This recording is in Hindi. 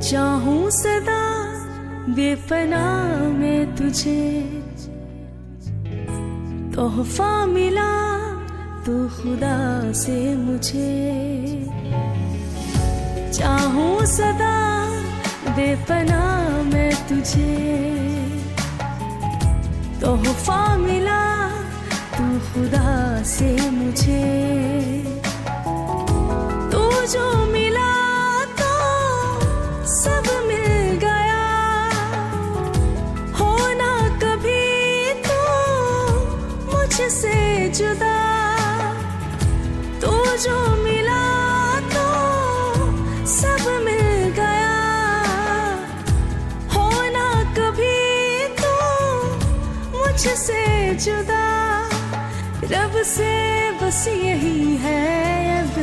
चाहूं सदा बेपना में तुझे, तोहफा मिला तो खुदा से मुझे। चाहूं सदा बेपना में तुझे, तोहफा मिला तू खुदा से मुझे। तू जो मिला तो सब मिल गया, होना कभी तो मुझसे जुदा। तू जो मिला तो सब मिल गया, होना कभी तो मुझसे जुदा। रब से बस यही है अब